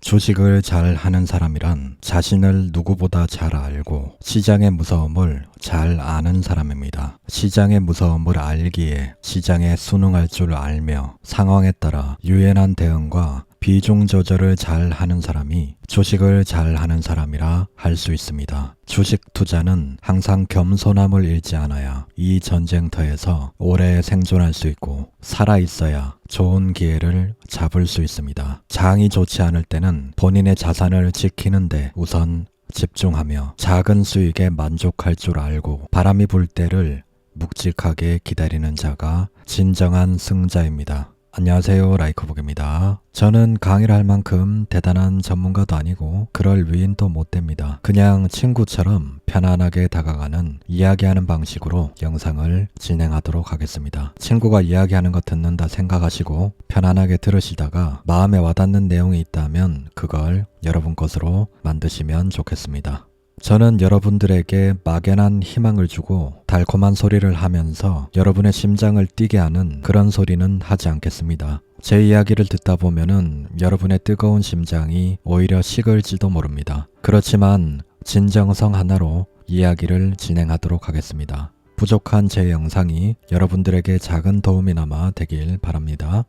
주식을 잘 하는 사람이란 자신을 누구보다 잘 알고 시장의 무서움을 잘 아는 사람입니다. 시장의 무서움을 알기에 시장에 순응할 줄 알며 상황에 따라 유연한 대응과 비중 조절을 잘 하는 사람이 주식을 잘 하는 사람이라 할 수 있습니다. 주식 투자는 항상 겸손함을 잃지 않아야 이 전쟁터에서 오래 생존할 수 있고 살아있어야 좋은 기회를 잡을 수 있습니다. 장이 좋지 않을 때는 본인의 자산을 지키는데 우선 집중하며 작은 수익에 만족할 줄 알고 바람이 불 때를 묵직하게 기다리는 자가 진정한 승자입니다. 안녕하세요, 라이커북입니다. 저는 강의를 할 만큼 대단한 전문가도 아니고 그럴 위인도 못 됩니다. 그냥 친구처럼 편안하게 다가가는 이야기하는 방식으로 영상을 진행하도록 하겠습니다. 친구가 이야기하는 거 듣는다 생각하시고 편안하게 들으시다가 마음에 와닿는 내용이 있다면 그걸 여러분 것으로 만드시면 좋겠습니다. 저는 여러분들에게 막연한 희망을 주고 달콤한 소리를 하면서 여러분의 심장을 뛰게 하는 그런 소리는 하지 않겠습니다. 제 이야기를 듣다 보면은 여러분의 뜨거운 심장이 오히려 식을지도 모릅니다. 그렇지만 진정성 하나로 이야기를 진행하도록 하겠습니다. 부족한 제 영상이 여러분들에게 작은 도움이나마 되길 바랍니다.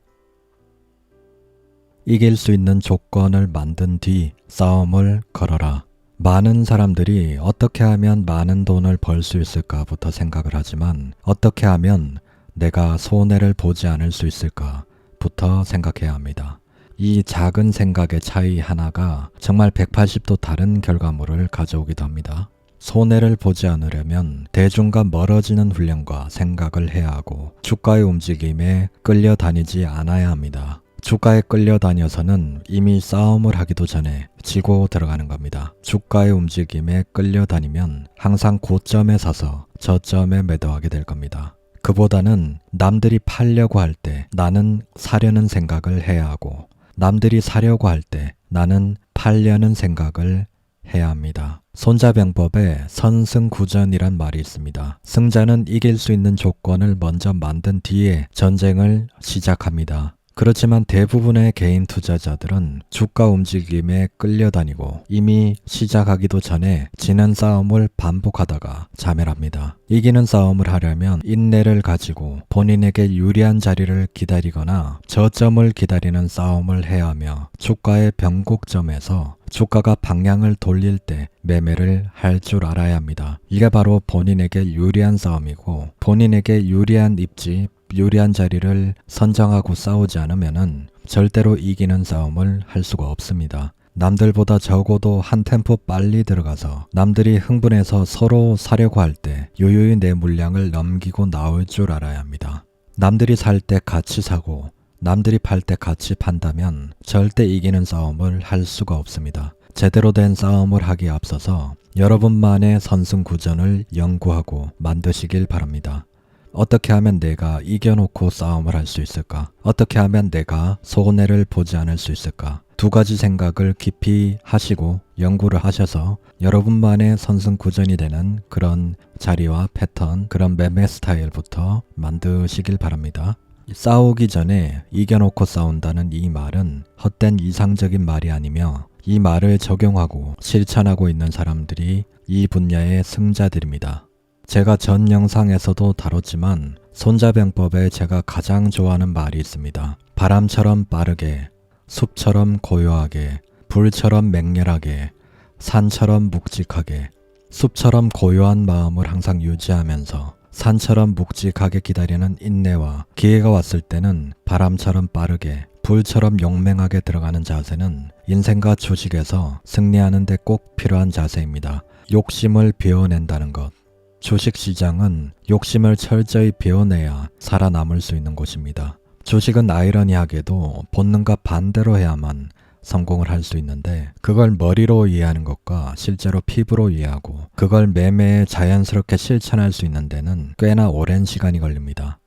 이길 수 있는 조건을 만든 뒤 싸움을 걸어라. 많은 사람들이 어떻게 하면 많은 돈을 벌 수 있을까부터 생각을 하지만 어떻게 하면 내가 손해를 보지 않을 수 있을까부터 생각해야 합니다. 이 작은 생각의 차이 하나가 정말 180도 다른 결과물을 가져오기도 합니다. 손해를 보지 않으려면 대중과 멀어지는 훈련과 생각을 해야 하고 주가의 움직임에 끌려다니지 않아야 합니다. 주가에 끌려다녀서는 이미 싸움을 하기도 전에 지고 들어가는 겁니다. 주가의 움직임에 끌려다니면 항상 고점에 사서 저점에 매도하게 될 겁니다. 그보다는 남들이 팔려고 할 때 나는 사려는 생각을 해야 하고 남들이 사려고 할 때 나는 팔려는 생각을 해야 합니다. 손자병법에 선승구전이란 말이 있습니다. 승자는 이길 수 있는 조건을 먼저 만든 뒤에 전쟁을 시작합니다. 그렇지만 대부분의 개인 투자자들은 주가 움직임에 끌려다니고 이미 시작하기도 전에 지는 싸움을 반복하다가 자멸합니다. 이기는 싸움을 하려면 인내를 가지고 본인에게 유리한 자리를 기다리거나 저점을 기다리는 싸움을 해야 하며 주가의 변곡점에서 주가가 방향을 돌릴 때 매매를 할 줄 알아야 합니다. 이게 바로 본인에게 유리한 싸움이고 본인에게 유리한 입지, 유리한 자리를 선정하고 싸우지 않으면은 절대로 이기는 싸움을 할 수가 없습니다. 남들보다 적어도 한 템포 빨리 들어가서 남들이 흥분해서 서로 사려고 할 때 유유히 내 물량을 넘기고 나올 줄 알아야 합니다. 남들이 살 때 같이 사고 남들이 팔 때 같이 판다면 절대 이기는 싸움을 할 수가 없습니다. 제대로 된 싸움을 하기에 앞서서 여러분만의 선승구전을 연구하고 만드시길 바랍니다. 어떻게 하면 내가 이겨놓고 싸움을 할 수 있을까? 어떻게 하면 내가 손해를 보지 않을 수 있을까? 두 가지 생각을 깊이 하시고 연구를 하셔서 여러분만의 선승구전이 되는 그런 자리와 패턴, 그런 매매 스타일부터 만드시길 바랍니다. 싸우기 전에 이겨놓고 싸운다는 이 말은 헛된 이상적인 말이 아니며 이 말을 적용하고 실천하고 있는 사람들이 이 분야의 승자들입니다. 제가 전 영상에서도 다뤘지만 손자병법에 제가 가장 좋아하는 말이 있습니다. 바람처럼 빠르게, 숲처럼 고요하게, 불처럼 맹렬하게, 산처럼 묵직하게. 숲처럼 고요한 마음을 항상 유지하면서 산처럼 묵직하게 기다리는 인내와 기회가 왔을 때는 바람처럼 빠르게, 불처럼 용맹하게 들어가는 자세는 인생과 주식에서 승리하는 데 꼭 필요한 자세입니다. 욕심을 비워낸다는 것. 주식시장은 욕심을 철저히 비워내야 살아남을 수 있는 곳입니다. 주식은 아이러니하게도 본능과 반대로 해야만 성공을 할 수 있는데 그걸 머리로 이해하는 것과 실제로 피부로 이해하고 그걸 매매에 자연스럽게 실천할 수 있는 데는 꽤나 오랜 시간이 걸립니다.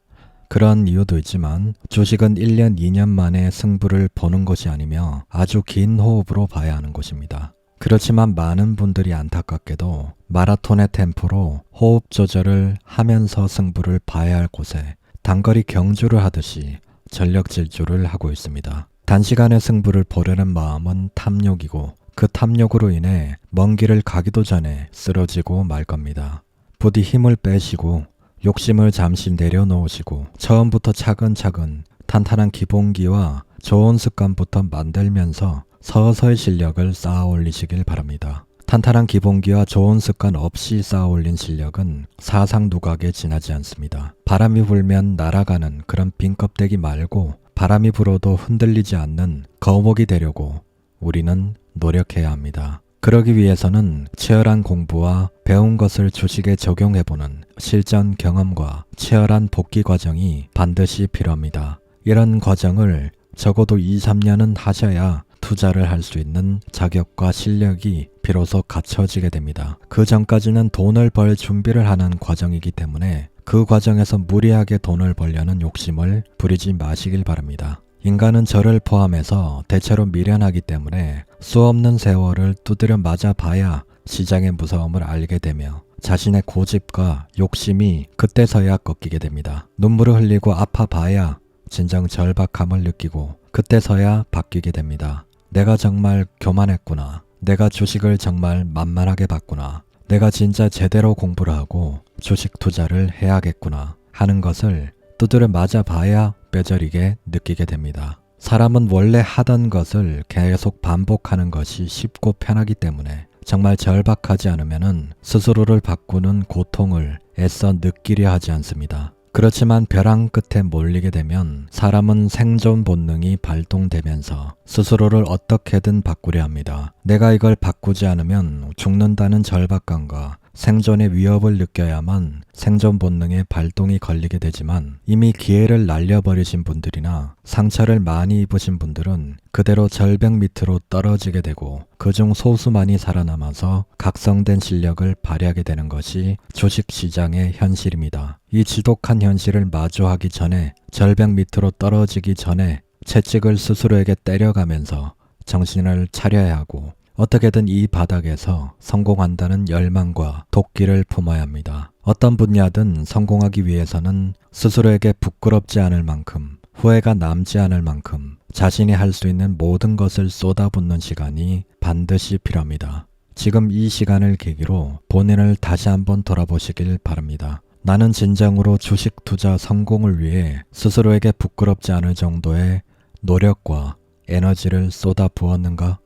그런 이유도 있지만 주식은 1년, 2년 만에 승부를 보는 것이 아니며 아주 긴 호흡으로 봐야 하는 것입니다. 그렇지만 많은 분들이 안타깝게도 마라톤의 템포로 호흡 조절을 하면서 승부를 봐야 할 곳에 단거리 경주를 하듯이 전력 질주를 하고 있습니다. 단시간에 승부를 보려는 마음은 탐욕이고 그 탐욕으로 인해 먼 길을 가기도 전에 쓰러지고 말 겁니다. 부디 힘을 빼시고 욕심을 잠시 내려놓으시고 처음부터 차근차근 탄탄한 기본기와 좋은 습관부터 만들면서 서서히 실력을 쌓아 올리시길 바랍니다. 탄탄한 기본기와 좋은 습관 없이 쌓아 올린 실력은 사상 누각에 지나지 않습니다. 바람이 불면 날아가는 그런 빈 껍데기 말고 바람이 불어도 흔들리지 않는 거목이 되려고 우리는 노력해야 합니다. 그러기 위해서는 치열한 공부와 배운 것을 주식에 적용해보는 실전 경험과 치열한 복기 과정이 반드시 필요합니다. 이런 과정을 적어도 2, 3년은 하셔야 투자를 할 수 있는 자격과 실력이 비로소 갖춰지게 됩니다. 그 전까지는 돈을 벌 준비를 하는 과정이기 때문에 그 과정에서 무리하게 돈을 벌려는 욕심을 부리지 마시길 바랍니다. 인간은 저를 포함해서 대체로 미련하기 때문에 수없는 세월을 두드려 맞아 봐야 시장의 무서움을 알게 되며 자신의 고집과 욕심이 그때서야 꺾이게 됩니다. 눈물을 흘리고 아파 봐야 진정 절박함을 느끼고 그때서야 바뀌게 됩니다. 내가 정말 교만했구나. 내가 주식을 정말 만만하게 봤구나. 내가 진짜 제대로 공부를 하고 주식 투자를 해야겠구나 하는 것을 두드려 맞아 봐야 뼈저리게 느끼게 됩니다. 사람은 원래 하던 것을 계속 반복하는 것이 쉽고 편하기 때문에 정말 절박하지 않으면 스스로를 바꾸는 고통을 애써 느끼려 하지 않습니다. 그렇지만 벼랑 끝에 몰리게 되면 사람은 생존 본능이 발동되면서 스스로를 어떻게든 바꾸려 합니다. 내가 이걸 바꾸지 않으면 죽는다는 절박감과 생존의 위협을 느껴야만 생존 본능의 발동이 걸리게 되지만 이미 기회를 날려버리신 분들이나 상처를 많이 입으신 분들은 그대로 절벽 밑으로 떨어지게 되고 그중 소수만이 살아남아서 각성된 실력을 발휘하게 되는 것이 주식시장의 현실입니다. 이 지독한 현실을 마주하기 전에 절벽 밑으로 떨어지기 전에 채찍을 스스로에게 때려가면서 정신을 차려야 하고 어떻게든 이 바닥에서 성공한다는 열망과 도끼를 품어야 합니다. 어떤 분야든 성공하기 위해서는 스스로에게 부끄럽지 않을 만큼 후회가 남지 않을 만큼 자신이 할 수 있는 모든 것을 쏟아붓는 시간이 반드시 필요합니다. 지금 이 시간을 계기로 본인을 다시 한번 돌아보시길 바랍니다. 나는 진정으로 주식 투자 성공을 위해 스스로에게 부끄럽지 않을 정도의 노력과 에너지를 쏟아부었는가?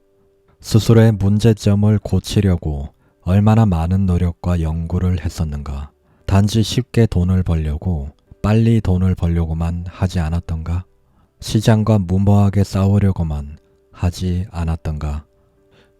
스스로의 문제점을 고치려고 얼마나 많은 노력과 연구를 했었는가? 단지 쉽게 돈을 벌려고 빨리 돈을 벌려고만 하지 않았던가? 시장과 무모하게 싸우려고만 하지 않았던가?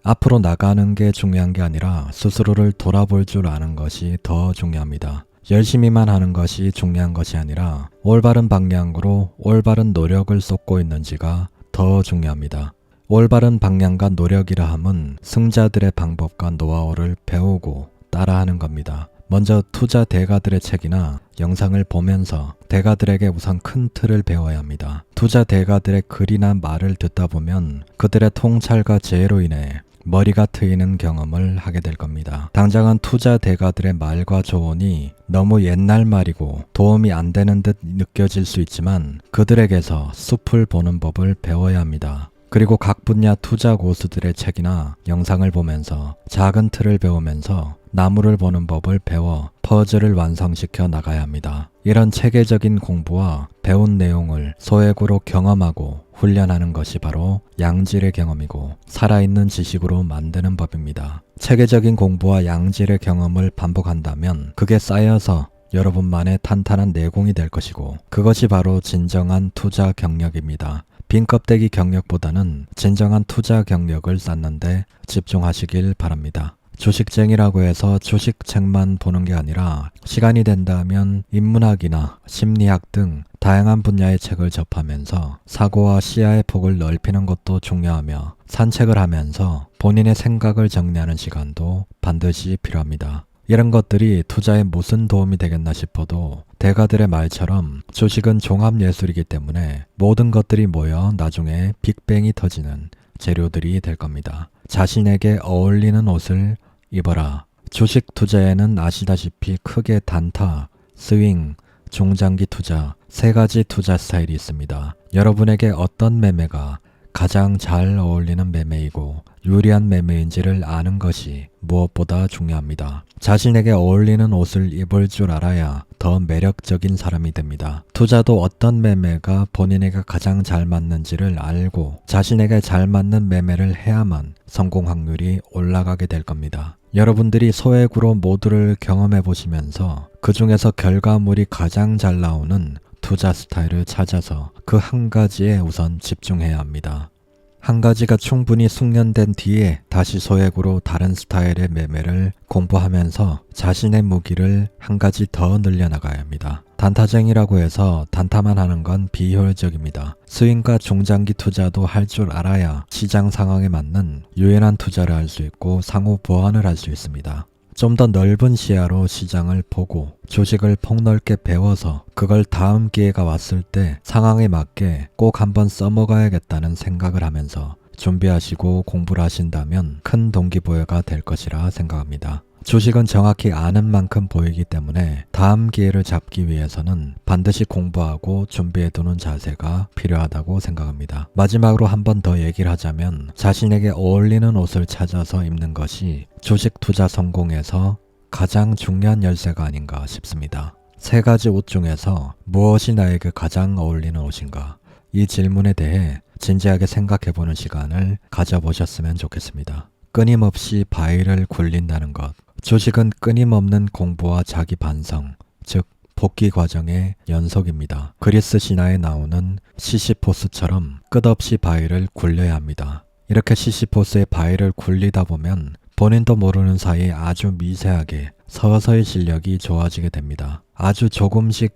앞으로 나가는 게 중요한 게 아니라 스스로를 돌아볼 줄 아는 것이 더 중요합니다. 열심히만 하는 것이 중요한 것이 아니라 올바른 방향으로 올바른 노력을 쏟고 있는지가 더 중요합니다. 올바른 방향과 노력이라 함은 승자들의 방법과 노하우를 배우고 따라하는 겁니다. 먼저 투자 대가들의 책이나 영상을 보면서 대가들에게 우선 큰 틀을 배워야 합니다. 투자 대가들의 글이나 말을 듣다 보면 그들의 통찰과 지혜로 인해 머리가 트이는 경험을 하게 될 겁니다. 당장은 투자 대가들의 말과 조언이 너무 옛날 말이고 도움이 안 되는 듯 느껴질 수 있지만 그들에게서 숲을 보는 법을 배워야 합니다. 그리고 각 분야 투자 고수들의 책이나 영상을 보면서 작은 틀을 배우면서 나무를 보는 법을 배워 퍼즐을 완성시켜 나가야 합니다. 이런 체계적인 공부와 배운 내용을 소액으로 경험하고 훈련하는 것이 바로 양질의 경험이고 살아있는 지식으로 만드는 법입니다. 체계적인 공부와 양질의 경험을 반복한다면 그게 쌓여서 여러분만의 탄탄한 내공이 될 것이고 그것이 바로 진정한 투자 경력입니다. 빈 껍데기 경력보다는 진정한 투자 경력을 쌓는데 집중하시길 바랍니다. 주식쟁이라고 해서 주식책만 보는 게 아니라 시간이 된다면 인문학이나 심리학 등 다양한 분야의 책을 접하면서 사고와 시야의 폭을 넓히는 것도 중요하며 산책을 하면서 본인의 생각을 정리하는 시간도 반드시 필요합니다. 이런 것들이 투자에 무슨 도움이 되겠나 싶어도 대가들의 말처럼 주식은 종합예술이기 때문에 모든 것들이 모여 나중에 빅뱅이 터지는 재료들이 될 겁니다. 자신에게 어울리는 옷을 입어라. 주식 투자에는 아시다시피 크게 단타, 스윙, 중장기 투자 세 가지 투자 스타일이 있습니다. 여러분에게 어떤 매매가 가장 잘 어울리는 매매이고 유리한 매매인지를 아는 것이 무엇보다 중요합니다. 자신에게 어울리는 옷을 입을 줄 알아야 더 매력적인 사람이 됩니다. 투자도 어떤 매매가 본인에게 가장 잘 맞는지를 알고 자신에게 잘 맞는 매매를 해야만 성공 확률이 올라가게 될 겁니다. 여러분들이 소액으로 모두를 경험해 보시면서 그 중에서 결과물이 가장 잘 나오는 투자 스타일을 찾아서 그 한 가지에 우선 집중해야 합니다. 한 가지가 충분히 숙련된 뒤에 다시 소액으로 다른 스타일의 매매를 공부하면서 자신의 무기를 한 가지 더 늘려나가야 합니다. 단타쟁이라고 해서 단타만 하는 건 비효율적입니다. 스윙과 중장기 투자도 할 줄 알아야 시장 상황에 맞는 유연한 투자를 할 수 있고 상호 보완을 할 수 있습니다. 좀 더 넓은 시야로 시장을 보고 주식을 폭넓게 배워서 그걸 다음 기회가 왔을 때 상황에 맞게 꼭 한번 써먹어야겠다는 생각을 하면서 준비하시고 공부를 하신다면 큰 동기부여가 될 것이라 생각합니다. 주식은 정확히 아는 만큼 보이기 때문에 다음 기회를 잡기 위해서는 반드시 공부하고 준비해두는 자세가 필요하다고 생각합니다. 마지막으로 한 번 더 얘기를 하자면 자신에게 어울리는 옷을 찾아서 입는 것이 주식 투자 성공에서 가장 중요한 열쇠가 아닌가 싶습니다. 세 가지 옷 중에서 무엇이 나에게 가장 어울리는 옷인가? 이 질문에 대해 진지하게 생각해보는 시간을 가져보셨으면 좋겠습니다. 끊임없이 바위를 굴린다는 것. 주식은 끊임없는 공부와 자기 반성, 즉 복귀 과정의 연속입니다. 그리스 신화에 나오는 시시포스처럼 끝없이 바위를 굴려야 합니다. 이렇게 시시포스의 바위를 굴리다 보면 본인도 모르는 사이에 아주 미세하게 서서히 실력이 좋아지게 됩니다. 아주 조금씩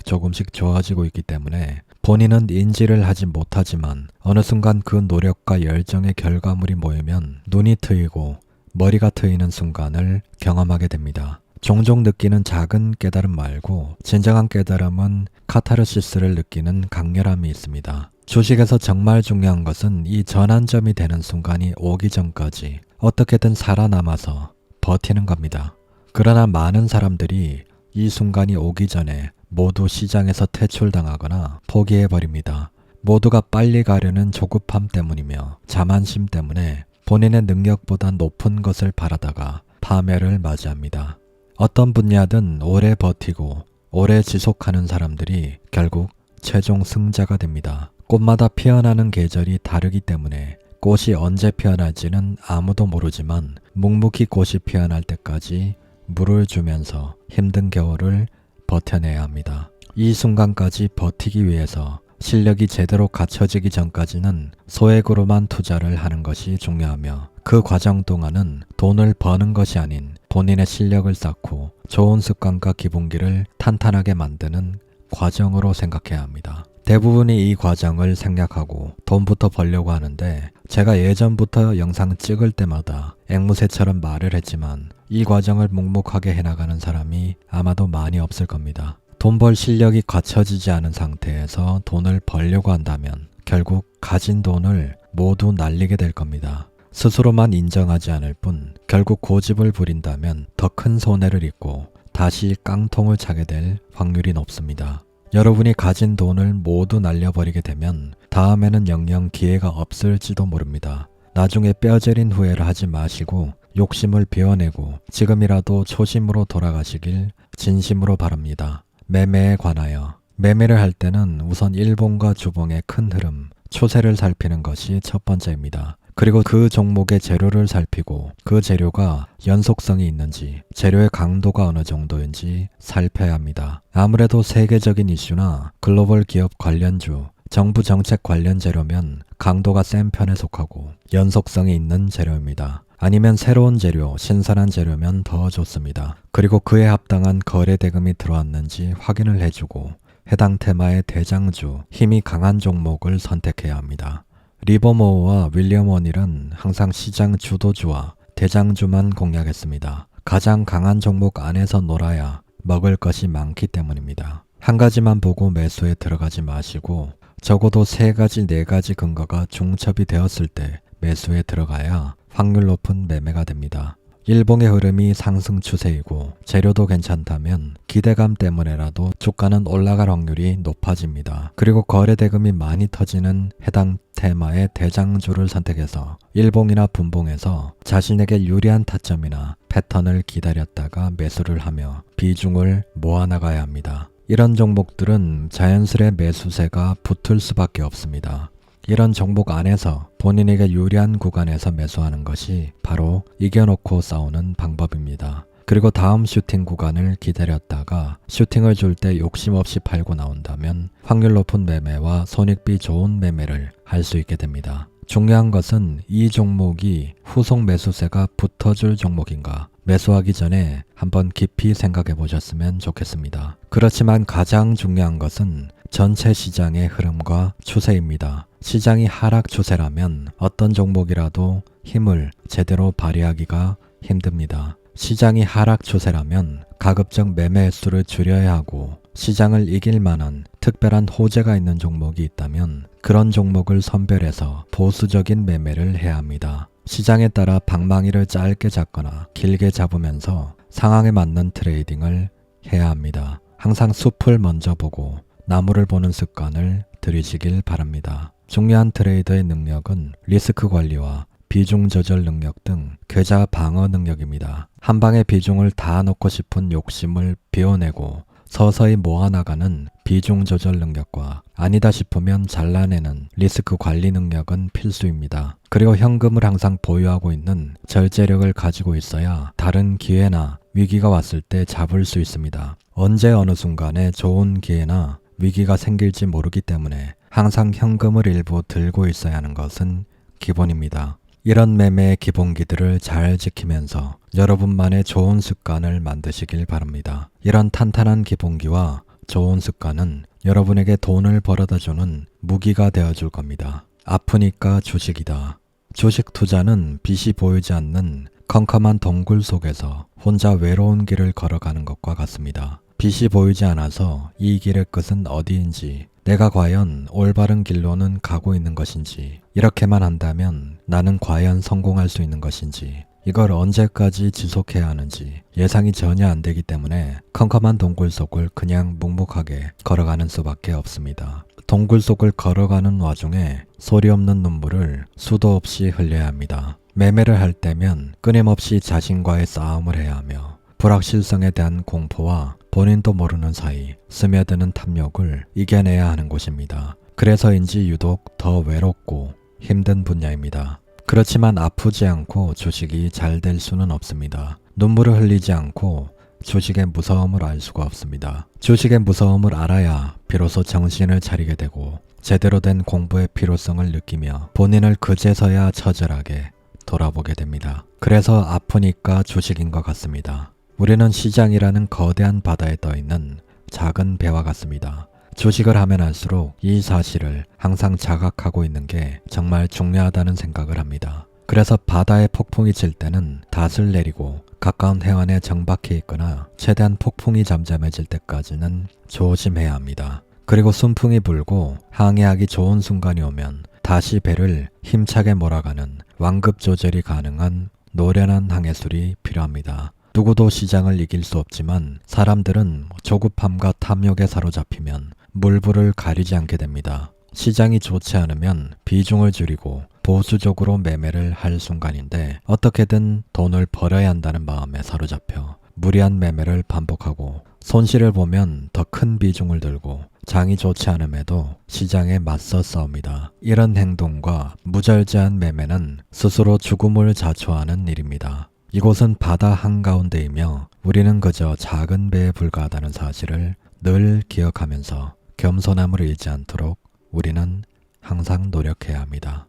좋아지고 있기 때문에 본인은 인지를 하지 못하지만 어느 순간 그 노력과 열정의 결과물이 모이면 눈이 트이고 머리가 트이는 순간을 경험하게 됩니다. 종종 느끼는 작은 깨달음 말고 진정한 깨달음은 카타르시스를 느끼는 강렬함이 있습니다. 주식에서 정말 중요한 것은 이 전환점이 되는 순간이 오기 전까지 어떻게든 살아남아서 버티는 겁니다. 그러나 많은 사람들이 이 순간이 오기 전에 모두 시장에서 퇴출당하거나 포기해버립니다. 모두가 빨리 가려는 조급함 때문이며 자만심 때문에 본인의 능력보다 높은 것을 바라다가 파멸을 맞이합니다. 어떤 분야든 오래 버티고 오래 지속하는 사람들이 결국 최종 승자가 됩니다. 꽃마다 피어나는 계절이 다르기 때문에 꽃이 언제 피어날지는 아무도 모르지만 묵묵히 꽃이 피어날 때까지 물을 주면서 힘든 겨울을 버텨내야 합니다. 이 순간까지 버티기 위해서 실력이 제대로 갖춰지기 전까지는 소액으로만 투자를 하는 것이 중요하며 그 과정 동안은 돈을 버는 것이 아닌 본인의 실력을 쌓고 좋은 습관과 기본기를 탄탄하게 만드는 과정으로 생각해야 합니다. 대부분이 이 과정을 생략하고 돈부터 벌려고 하는데 제가 예전부터 영상 찍을 때마다 앵무새처럼 말을 했지만 이 과정을 묵묵하게 해나가는 사람이 아마도 많이 없을 겁니다. 돈 벌 실력이 갖춰지지 않은 상태에서 돈을 벌려고 한다면 결국 가진 돈을 모두 날리게 될 겁니다. 스스로만 인정하지 않을 뿐 결국 고집을 부린다면 더 큰 손해를 입고 다시 깡통을 차게 될 확률이 높습니다. 여러분이 가진 돈을 모두 날려버리게 되면 다음에는 영영 기회가 없을지도 모릅니다. 나중에 뼈저린 후회를 하지 마시고 욕심을 비워내고 지금이라도 초심으로 돌아가시길 진심으로 바랍니다. 매매에 관하여 매매를 할 때는 우선 일봉과 주봉의 큰 흐름, 추세를 살피는 것이 첫 번째입니다. 그리고 그 종목의 재료를 살피고 그 재료가 연속성이 있는지, 재료의 강도가 어느 정도인지 살펴야 합니다. 아무래도 세계적인 이슈나 글로벌 기업 관련주, 정부 정책 관련 재료면 강도가 센 편에 속하고 연속성이 있는 재료입니다. 아니면 새로운 재료, 신선한 재료면 더 좋습니다. 그리고 그에 합당한 거래 대금이 들어왔는지 확인을 해주고 해당 테마의 대장주, 힘이 강한 종목을 선택해야 합니다. 리버모어와 윌리엄 워닐은 항상 시장 주도주와 대장주만 공략했습니다. 가장 강한 종목 안에서 놀아야 먹을 것이 많기 때문입니다. 한 가지만 보고 매수에 들어가지 마시고 적어도 3가지, 4가지 근거가 중첩이 되었을 때 매수에 들어가야 확률 높은 매매가 됩니다. 일봉의 흐름이 상승 추세이고 재료도 괜찮다면 기대감 때문에라도 주가는 올라갈 확률이 높아집니다. 그리고 거래 대금이 많이 터지는 해당 테마의 대장주를 선택해서 일봉이나 분봉에서 자신에게 유리한 타점이나 패턴을 기다렸다가 매수를 하며 비중을 모아나가야 합니다. 이런 종목들은 자연스레 매수세가 붙을 수밖에 없습니다. 이런 종목 안에서 본인에게 유리한 구간에서 매수하는 것이 바로 이겨놓고 싸우는 방법입니다. 그리고 다음 슈팅 구간을 기다렸다가 슈팅을 줄 때 욕심 없이 팔고 나온다면 확률 높은 매매와 손익비 좋은 매매를 할 수 있게 됩니다. 중요한 것은 이 종목이 후속 매수세가 붙어줄 종목인가 매수하기 전에 한번 깊이 생각해 보셨으면 좋겠습니다. 그렇지만 가장 중요한 것은 전체 시장의 흐름과 추세입니다. 시장이 하락 추세라면 어떤 종목이라도 힘을 제대로 발휘하기가 힘듭니다. 시장이 하락 추세라면 가급적 매매 횟수를 줄여야 하고 시장을 이길 만한 특별한 호재가 있는 종목이 있다면 그런 종목을 선별해서 보수적인 매매를 해야 합니다. 시장에 따라 방망이를 짧게 잡거나 길게 잡으면서 상황에 맞는 트레이딩을 해야 합니다. 항상 숲을 먼저 보고 나무를 보는 습관을 들이시길 바랍니다. 중요한 트레이더의 능력은 리스크 관리와 비중 조절 능력 등 계좌 방어 능력입니다. 한 방에 비중을 다 넣고 싶은 욕심을 비워내고 서서히 모아나가는 비중 조절 능력과 아니다 싶으면 잘라내는 리스크 관리 능력은 필수입니다. 그리고 현금을 항상 보유하고 있는 절제력을 가지고 있어야 다른 기회나 위기가 왔을 때 잡을 수 있습니다. 언제 어느 순간에 좋은 기회나 위기가 생길지 모르기 때문에 항상 현금을 일부 들고 있어야 하는 것은 기본입니다. 이런 매매의 기본기들을 잘 지키면서 여러분만의 좋은 습관을 만드시길 바랍니다. 이런 탄탄한 기본기와 좋은 습관은 여러분에게 돈을 벌어다주는 무기가 되어줄 겁니다. 아프니까 주식이다. 주식 투자는 빛이 보이지 않는 컴컴한 동굴 속에서 혼자 외로운 길을 걸어가는 것과 같습니다. 빛이 보이지 않아서 이 길의 끝은 어디인지, 내가 과연 올바른 길로는 가고 있는 것인지, 이렇게만 한다면 나는 과연 성공할 수 있는 것인지, 이걸 언제까지 지속해야 하는지 예상이 전혀 안 되기 때문에 컴컴한 동굴 속을 그냥 묵묵하게 걸어가는 수밖에 없습니다. 동굴 속을 걸어가는 와중에 소리 없는 눈물을 수도 없이 흘려야 합니다. 매매를 할 때면 끊임없이 자신과의 싸움을 해야 하며 불확실성에 대한 공포와 본인도 모르는 사이 스며드는 탐욕을 이겨내야 하는 곳입니다. 그래서인지 유독 더 외롭고 힘든 분야입니다. 그렇지만 아프지 않고 주식이 잘 될 수는 없습니다. 눈물을 흘리지 않고 주식의 무서움을 알 수가 없습니다. 주식의 무서움을 알아야 비로소 정신을 차리게 되고 제대로 된 공부의 필요성을 느끼며 본인을 그제서야 처절하게 돌아보게 됩니다. 그래서 아프니까 주식인 것 같습니다. 우리는 시장이라는 거대한 바다에 떠있는 작은 배와 같습니다. 주식을 하면 할수록 이 사실을 항상 자각하고 있는 게 정말 중요하다는 생각을 합니다. 그래서 바다에 폭풍이 칠 때는 닷을 내리고 가까운 해안에 정박해 있거나 최대한 폭풍이 잠잠해질 때까지는 조심해야 합니다. 그리고 순풍이 불고 항해하기 좋은 순간이 오면 다시 배를 힘차게 몰아가는 완급 조절이 가능한 노련한 항해술이 필요합니다. 누구도 시장을 이길 수 없지만 사람들은 조급함과 탐욕에 사로잡히면 물불을 가리지 않게 됩니다. 시장이 좋지 않으면 비중을 줄이고 보수적으로 매매를 할 순간인데 어떻게든 돈을 벌어야 한다는 마음에 사로잡혀 무리한 매매를 반복하고 손실을 보면 더 큰 비중을 들고 장이 좋지 않음에도 시장에 맞서 싸웁니다. 이런 행동과 무절제한 매매는 스스로 죽음을 자초하는 일입니다. 이곳은 바다 한가운데이며 우리는 그저 작은 배에 불과하다는 사실을 늘 기억하면서 겸손함을 잃지 않도록 우리는 항상 노력해야 합니다.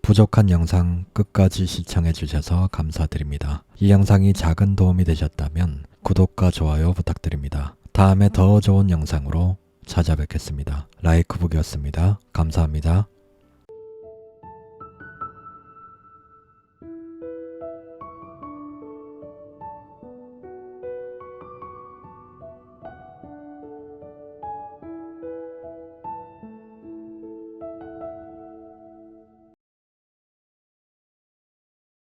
부족한 영상 끝까지 시청해 주셔서 감사드립니다. 이 영상이 작은 도움이 되셨다면 구독과 좋아요 부탁드립니다. 다음에 더 좋은 영상으로 찾아뵙겠습니다. 라이크북이었습니다. 감사합니다.